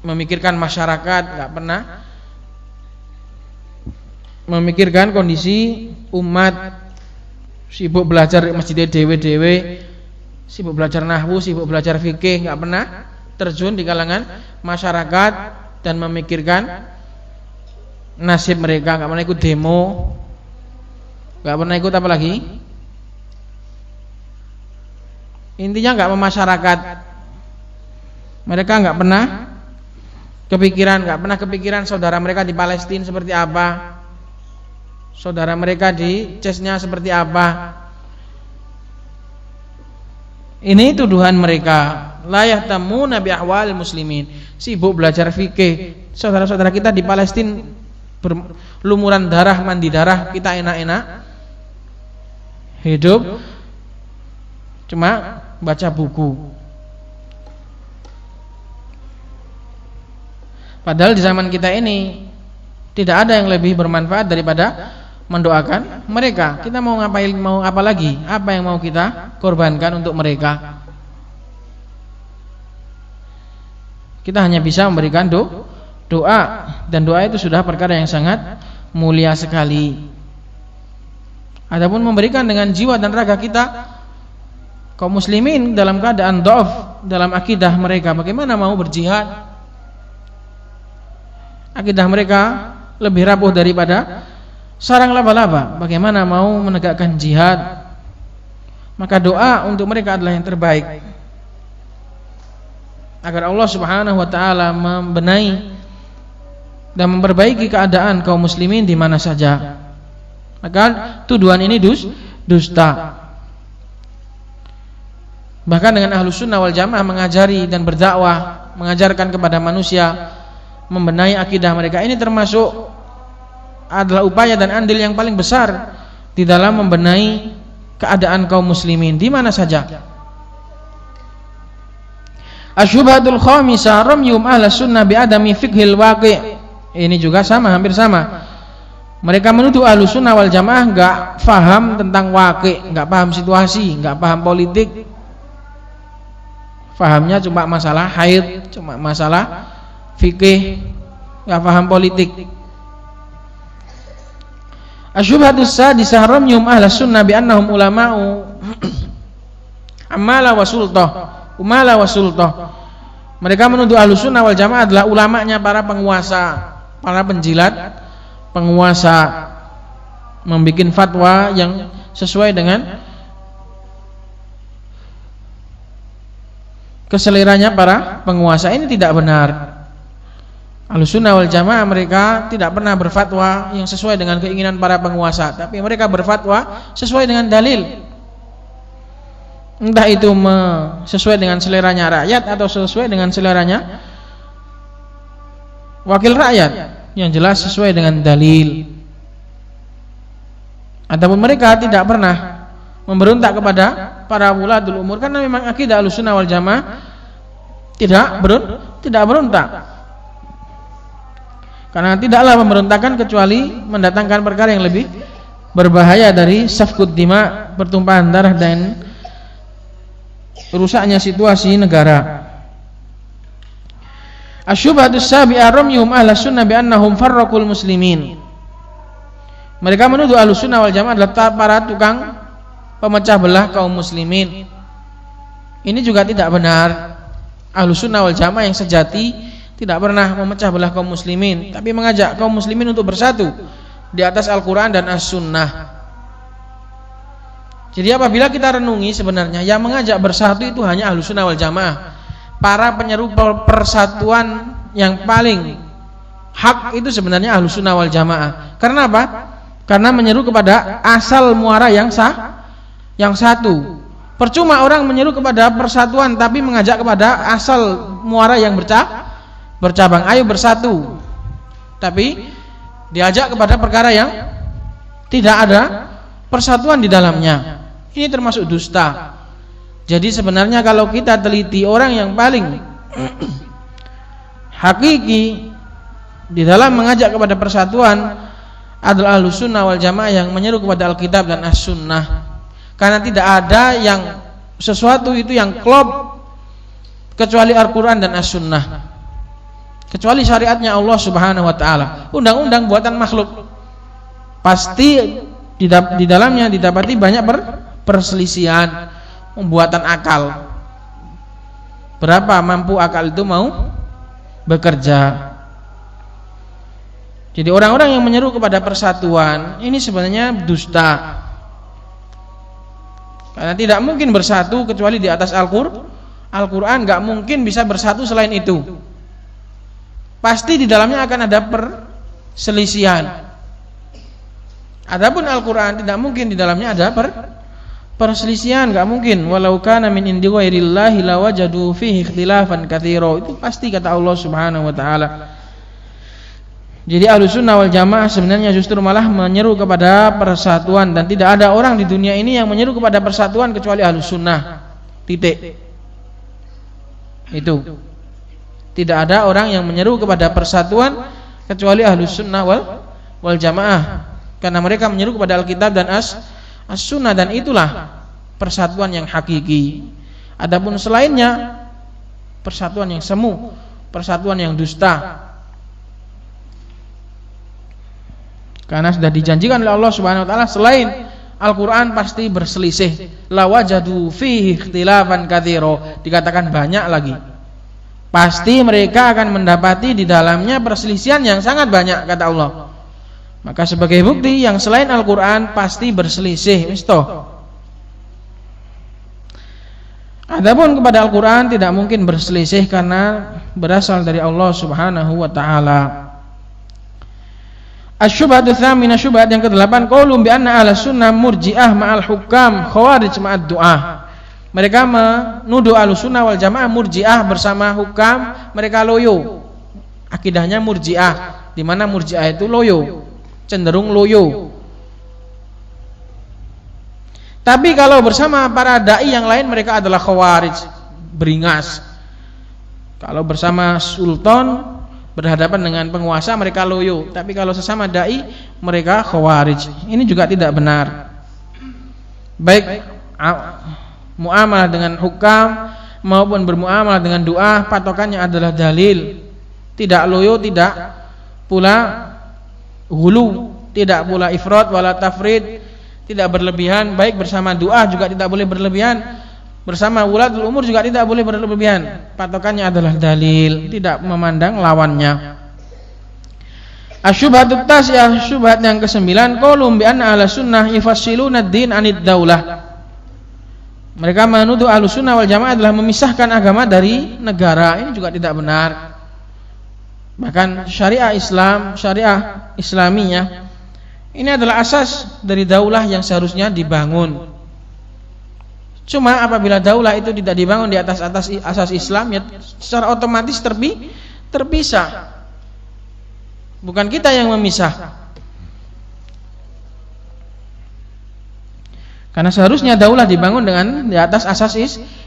B: memikirkan masyarakat, enggak pernah memikirkan kondisi umat, sibuk belajar masjid dewe-dewe, sibuk belajar nahwu, sibuk belajar fikih, enggak pernah terjun di kalangan masyarakat dan memikirkan nasib mereka. Enggak pernah ikut demo, enggak pernah ikut apa lagi? Intinya enggak memasyarakat. Mereka enggak pernah kepikiran saudara mereka di Palestina seperti apa, saudara mereka di Chechnya seperti apa. Ini tuduhan mereka. La yahtamuna bi ahwalil muslimin. Sibuk belajar fikih. Saudara-saudara kita di Palestina berlumuran darah, mandi darah, kita enak-enak hidup cuma baca buku. Padahal di zaman kita ini Tidak ada yang lebih bermanfaat daripada mendoakan mereka. Kita mau ngapain, mau apa lagi? Apa yang mau kita korbankan untuk mereka? Kita hanya bisa memberikan doa, dan doa itu sudah perkara yang sangat mulia sekali. Adapun memberikan dengan jiwa dan raga kita, kaum muslimin dalam keadaan dhaaf dalam akidah mereka, bagaimana mau berjihad? Akidah mereka lebih rapuh daripada sarang laba-laba. Bagaimana mau menegakkan jihad? Maka doa untuk mereka adalah yang terbaik, agar Allah Subhanahu wa taala membenahi dan memperbaiki keadaan kaum muslimin di mana saja. Maka tuduhan ini dusta. Bahkan dengan Ahlus Sunnah wal Jamaah mengajari dan berdakwah, mengajarkan kepada manusia membenahi akidah mereka, ini termasuk adalah upaya dan andil yang paling besar di dalam membenahi keadaan kaum muslimin di mana saja. Asyubhatul khamisah ramyum ahlus sunnah bi adami fiqhil waqi'. Ini juga sama, hampir sama. Mereka menuduh Ahlus Sunnah wal Jamaah enggak paham tentang waqi', enggak paham situasi, enggak paham politik. Fahamnya cuma masalah haid, cuma masalah fikih, enggak paham politik. Asyubhatus sadisah ramyum ahlus sunnah bi annahum ulama'u amala wa sultah. Umala wa sultah. Mereka menuduh Ahlus Sunnah wal Jamaah adalah ulamanya para penguasa, para penjilat, penguasa, membikin fatwa yang sesuai dengan keseleranya para penguasa. Ini tidak benar. Ahlus Sunnah wal Jamaah mereka tidak pernah berfatwa yang sesuai dengan keinginan para penguasa, tapi mereka berfatwa sesuai dengan dalil. Entah itu sesuai dengan seleranya rakyat atau sesuai dengan seleranya wakil rakyat, yang jelas sesuai dengan dalil. Ataupun mereka tidak pernah memberontak kepada para wulatul umur, karena memang akidah Ahlus Sunnah wal Jamaah tidak berontak. Karena tidaklah pemberontakan kecuali mendatangkan perkara yang lebih berbahaya dari safkud dima, pertumpahan darah dan rusaknya situasi negara. Asyubhatus sabi'ah ramyum ahlus sunnah bi annahum farraqul muslimin. Mereka menuduh Ahlus Sunnah wal Jamaah adalah para tukang pemecah belah kaum muslimin. Ini juga tidak benar. Ahlus Sunnah wal Jamaah yang sejati tidak pernah memecah belah kaum muslimin, tapi mengajak kaum muslimin untuk bersatu di atas Al-Quran dan As-Sunnah. Jadi apabila kita renungi, sebenarnya yang mengajak bersatu itu hanya Ahlus Sunnah wal Jamaah. Para penyeru persatuan yang paling hak itu sebenarnya Ahlus Sunnah wal Jamaah. Karena apa? Karena menyeru kepada asal muara yang satu. Percuma orang menyeru kepada persatuan tapi mengajak kepada asal muara yang bercabang. Ayo bersatu, tapi diajak kepada perkara yang tidak ada persatuan di dalamnya. Ini termasuk dusta. Jadi sebenarnya kalau kita teliti, orang yang paling hakiki di dalam mengajak kepada persatuan adalah Ahlus Sunnah wal Jamaah yang menyeru kepada Alkitab dan As-Sunnah. Karena tidak ada yang sesuatu itu yang klop kecuali Al-Quran dan As-Sunnah, kecuali syariatnya Allah Subhanahu wa ta'ala. Undang-undang buatan makhluk pasti di dalamnya didapati banyak perselisihan, pembuatan akal. Berapa mampu akal itu mau bekerja? Jadi orang-orang yang menyeru kepada persatuan ini sebenarnya dusta. Karena tidak mungkin bersatu kecuali di atas Al-Quran, nggak mungkin bisa bersatu selain itu. Pasti di dalamnya akan ada perselisihan. Adapun Al-Quran tidak mungkin di dalamnya ada perselisihan, nggak mungkin. Walau kana min indi ghairillahi lawajadu fihi ikhtilafan katsira. Itu pasti kata Allah Subhanahu wa taala. Jadi Ahlus Sunnah wal Jamaah sebenarnya justru malah menyeru kepada persatuan, dan tidak ada orang di dunia ini yang menyeru kepada persatuan kecuali Ahlus Sunnah. Titik. Itu. Tidak ada orang yang menyeru kepada persatuan kecuali Ahlus Sunnah wal Jamaah, karena mereka menyeru kepada Alkitab dan As-Sunnah, dan itulah persatuan yang hakiki. Adapun selainnya persatuan yang semu, persatuan yang dusta. Karena sudah dijanjikan oleh Allah Subhanahu wa taala, selain Al-Qur'an pasti berselisih. La wajadu fihi ikhtilafan katsira, dikatakan banyak lagi. Pasti mereka akan mendapati di dalamnya perselisihan yang sangat banyak, kata Allah. Maka sebagai bukti, yang selain Al-Qur'an pasti berselisih, wis toh. Adapun kepada Al-Qur'an tidak mungkin berselisih karena berasal dari Allah Subhanahu wa taala. Asy-syubhatu tsamina, syubhat yang ke-8, qaulun bi anna ahlus sunnah murji'ah ma'al hukam, khawarij ma'ad du'ah. Mereka menuduh ahlus sunnah wal jamaah murji'ah bersama hukam, mereka loyo. Akidahnya murji'ah, di mana murji'ah itu loyo, cenderung loyo. Tapi kalau bersama para dai yang lain mereka adalah khawarij, beringas. Kalau bersama sultan berhadapan dengan penguasa mereka loyo, tapi kalau sesama dai mereka khawarij. Ini juga tidak benar. Baik muamalah dengan hukam maupun bermuamalah dengan doa, patokannya adalah dalil. Tidak loyo, tidak pula hulu, tidak pula ifrat wala tafrid, tidak berlebihan. Baik bersama doa juga tidak boleh berlebihan, bersama wulatul umur juga tidak boleh berlebihan. Patokannya adalah dalil, tidak memandang lawannya. Asy-syubhatut tas'iyah, syubhat yang ke-9, qaulun bi anna ahlus sunnah yufassiluna ad-din 'anid daulah. Mereka menuduh Ahlus Sunnah wal Jamaah adalah memisahkan agama dari negara. Ini juga tidak benar. Bahkan syariah Islam, syariah Islamiyah, ini adalah asas dari daulah yang seharusnya dibangun. Cuma apabila daulah itu tidak dibangun di atas asas Islam, ya secara otomatis terpisah. Bukan kita yang memisah. Karena seharusnya daulah dibangun dengan di atas asas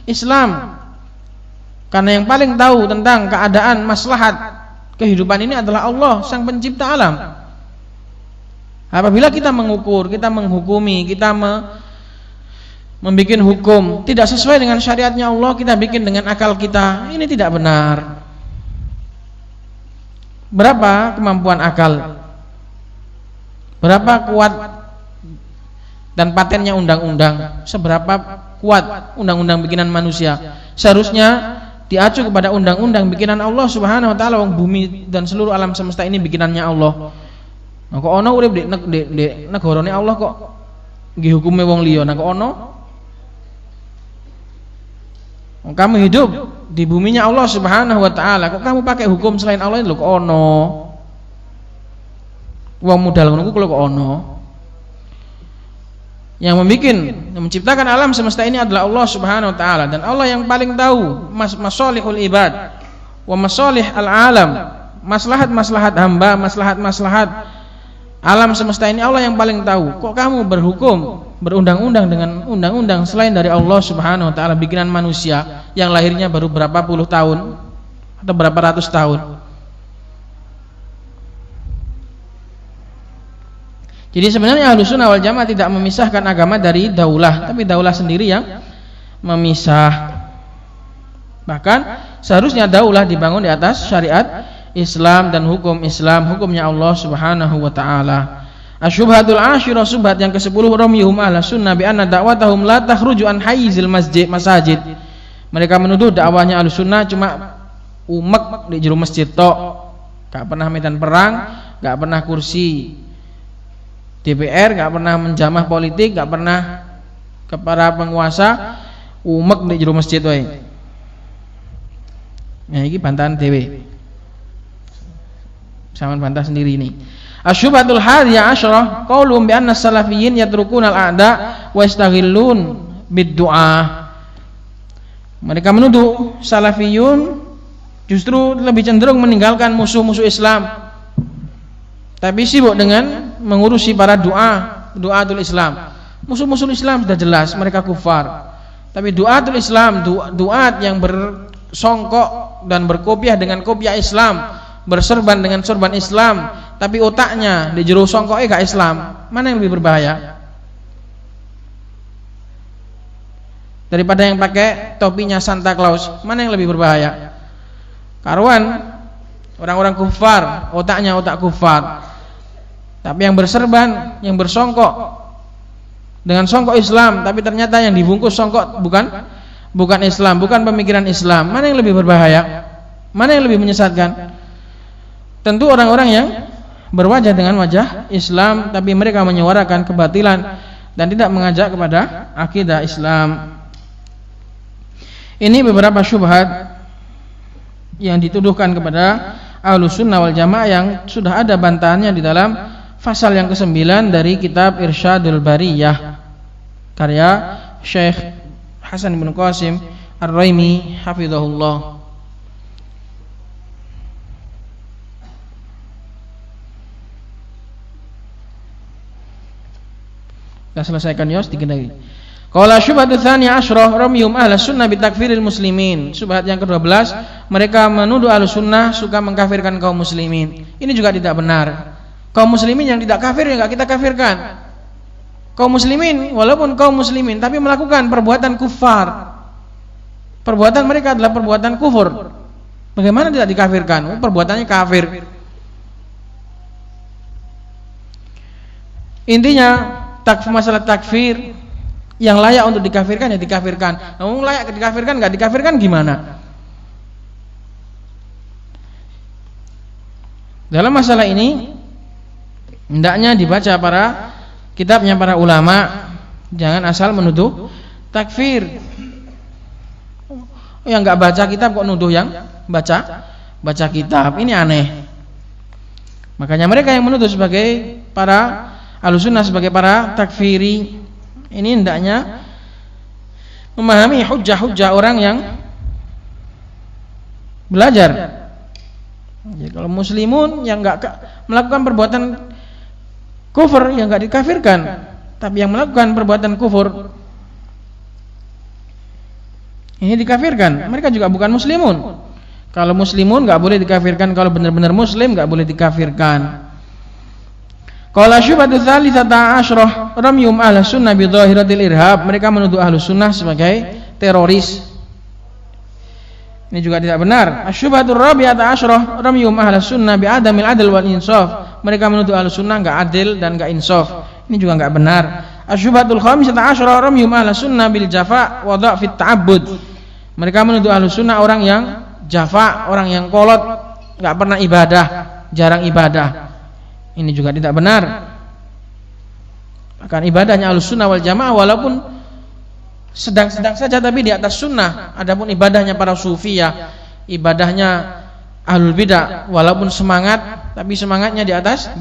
B: Islam. Karena yang paling tahu tentang keadaan maslahat kehidupan ini adalah Allah, Sang Pencipta alam. Apabila kita mengukur, kita menghukumi, kita membikin hukum tidak sesuai dengan syariatnya Allah, kita bikin dengan akal kita, ini tidak benar. Berapa kemampuan akal? Berapa kuat dan patennya undang-undang? Seberapa kuat undang-undang bikinan manusia? Seharusnya diacu kepada undang-undang bikinan Allah Subhanahu wa taala. Wong bumi dan seluruh alam semesta ini bikinannya Allah. Nah, kok ono urip di negarane Allah kok nggih hukume wong liya? Nah, kok ono? Kamu hidup di buminya Allah Subhanahu wa taala, kok kamu pakai hukum selain Allah itu kok ono? Wong modal ngono ku kok ono? Yang menciptakan alam semesta ini adalah Allah Subhanahu wa taala, dan Allah yang paling tahu masalihul ibad wa masalih al-alam, maslahat-maslahat hamba, maslahat-maslahat alam semesta ini Allah yang paling tahu. Kok kamu berhukum, berundang-undang dengan undang-undang selain dari Allah Subhanahu wa taala, bikinan manusia yang lahirnya baru berapa puluh tahun atau berapa ratus tahun? Jadi sebenarnya Ahlus Sunnah wal Jamaah tidak memisahkan agama dari daulah, tapi daulah sendiri yang memisah. Bahkan seharusnya daulah dibangun di atas syariat Islam dan hukum Islam, hukumnya Allah Subhanahu wa taala. Asy-syubhatul 'asyirah, syubhat yang ke-10, ramyuhum Ahlus Sunnah bi anna da'watahum la takhruju an hayyizil masajid. Mereka menuduh dakwahnya Ahlus Sunnah cuma umek di jero masjid tok. Enggak pernah medan perang, enggak pernah kursi DPR, gak pernah menjamah politik, gak pernah kepada penguasa, umek di jero masjid wae. Nah, ini bantahan dewe. Saman bantah sendiri ini. Asy-syubhatul hadiyah asyarah, qaulun bi anna salafiyyin yatrukuna al-a'da wa yastaghillun bid-du'a. Mereka menuduh salafiyun justru lebih cenderung meninggalkan musuh-musuh Islam, tapi sibuk dengan mengurusi para du'atul Islam. Musuh-musuh Islam sudah jelas mereka kufar. Tapi du'atul Islam, du'at yang bersongkok dan berkopiah dengan kopiah Islam, berserban dengan sorban Islam, tapi otaknya di jero songkoke gak Islam, mana yang lebih berbahaya? Daripada yang pakai topinya Santa Claus, mana yang lebih berbahaya? Karuan orang-orang kufar, otaknya otak kufar. Tapi yang berserban, yang bersongkok dengan songkok Islam, tapi ternyata yang dibungkus songkok bukan Islam, bukan pemikiran Islam, mana yang lebih berbahaya? Mana yang lebih menyesatkan? Tentu orang-orang yang berwajah dengan wajah Islam, tapi mereka menyuarakan kebatilan dan tidak mengajak kepada akidah Islam. Ini beberapa syubhat yang dituduhkan kepada Ahlus Sunnah wal Jamaah yang sudah ada bantahannya di dalam pasal yang ke-9 dari kitab Irsyadul Bariyah karya Syekh Hasan bin Qasim Ar-Raimi hafizahullah. Sudah selesaikan Yos, dikit lagi. Qala syubhatu tsaniyah asyrah ramyum ahlus sunnah bitakfiril muslimin. Syubhat yang ke-12, mereka menuduh ahlus sunnah suka mengkafirkan kaum muslimin. Ini juga tidak benar. Kaum muslimin yang tidak kafir enggak kita kafirkan. Kaum muslimin walaupun kaum muslimin tapi melakukan perbuatan kufar. Perbuatan mereka adalah perbuatan kufur. Bagaimana tidak dikafirkan? Perbuatannya kafir. Intinya masalah takfir yang layak untuk dikafirkan ya dikafirkan. Namun layak dikafirkan enggak dikafirkan gimana? Dalam masalah ini hendaknya dibaca kitabnya para ulama, jangan asal menuduh takfir. Yang enggak baca kitab kok nuduh yang baca kitab. Ini aneh. Makanya mereka yang menuduh sebagai para Ahlussunnah sebagai para takfiri ini hendaknya memahami hujjah-hujjah orang yang belajar. Jadi kalau muslimun yang enggak melakukan perbuatan kufur yang enggak dikafirkan, tapi yang melakukan perbuatan kufur ini dikafirkan, mereka juga bukan muslimun. Kalau muslimun enggak boleh dikafirkan, kalau benar-benar muslim enggak boleh dikafirkan. Qala syubhatu tsalitsata asyrah ramyum ahlus sunnah bi dhahiratil irhab, mereka menuduh ahlus sunnah sebagai teroris. Ini juga tidak benar. Asyubhatur rabi'ata asyrah ramyum ahlus sunnah bi adamil adl wal insaf, mereka menuduh ahlus sunnah enggak adil dan enggak insaf. Ini juga enggak benar. Asyubhatul khamisata asyrah ramyum ahlus sunnah bil jafa wa dha'fit ta'abbud, mereka menuduh ahlus sunnah orang yang jafa, orang yang kolot, enggak pernah ibadah, jarang ibadah. Ini juga tidak benar. Akan ibadahnya Ahlus Sunnah wal Jamaah walaupun sedang-sedang saja tapi di atas sunnah. Adapun ibadahnya para sufiyah, ibadahnya Ahlul Bidah walaupun semangat tapi semangatnya di atas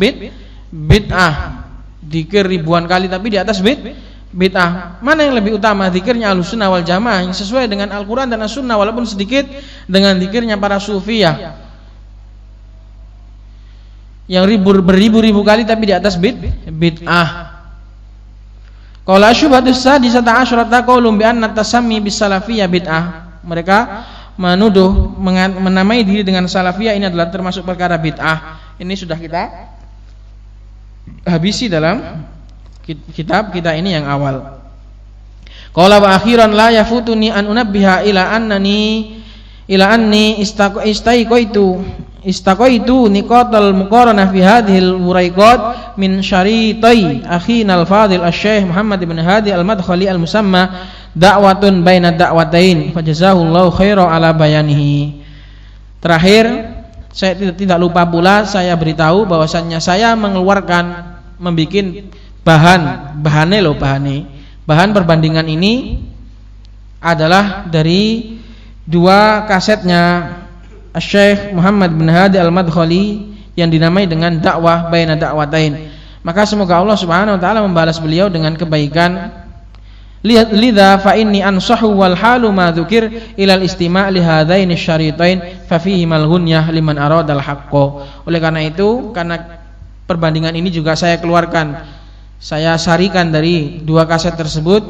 B: bid'ah. Zikir ribuan kali tapi di atas bid'ah. Mana yang lebih utama? Zikirnya Ahlus Sunnah wal Jamaah yang sesuai dengan Al-Qur'an dan As-Sunnah walaupun sedikit, dengan zikirnya para sufiyah yang beribu-ribu kali tapi di atas bid'ah. Qala syubhatus sadisata asyrata qaulun bi anna tasammi bis salafiyah bid'ah, mereka menuduh menamai diri dengan salafiyah ini adalah termasuk perkara bid'ah. Ini sudah kita habisi dalam kitab kita ini yang awal. Qala wa akhiran la yafutuni an unabbiha ila anni istaqaitu niqatal muqaranah fi hadhil muraiqat min syaritai akhina al-fadil asy-syekh Muhammad bin Hadi al-Madkhali al-musamma da'watun baina da'watain fajazahullahu khairan ala bayanihi. Terakhir, saya tidak lupa pula saya beritahu bahwasannya saya membikin bahan perbandingan ini adalah dari dua kasetnya Syekh Muhammad bin Hadi al-Madkhali yang dinamai dengan dakwah baina da'watain. Maka semoga Allah Subhanahu wa taala membalas beliau dengan kebaikan. Lidza fa inni ansahu wal halu ma dzukir ila al-istima' li hadaini syaritain fa fihi mal ghunyah liman arada al-haqqa. Oleh karena itu, karena perbandingan ini juga saya keluarkan, saya sarikan dari dua kaset tersebut,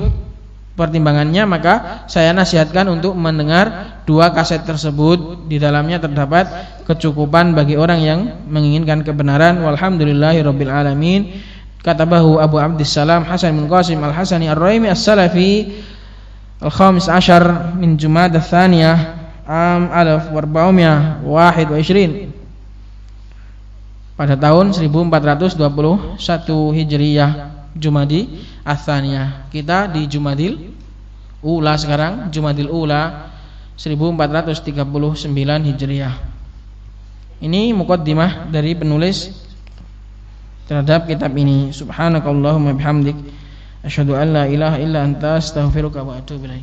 B: pertimbangannya, maka saya nasihatkan untuk mendengar 2 kaset tersebut. Di dalamnya terdapat kecukupan bagi orang yang menginginkan kebenaran. Walhamdulillahirabbil alamin. Katabahu Abu Abdissalam Hasan bin Qasim Al-Hasani Ar-Raimi As-Salafi Al-Khamis Ashar min Jumada Tsaniyah Am 1421 pada tahun 1421 Hijriyah, Jumadi Ats-Tsaniyah. Kita di Jumadil Ula sekarang, Jumadil Ula 1439 Hijriyah. Ini muqaddimah dari penulis terhadap kitab ini. Subhanakallahumma bihamdik asyhadu an la ilaha illa anta astaghfiruka wa atubu ilaik.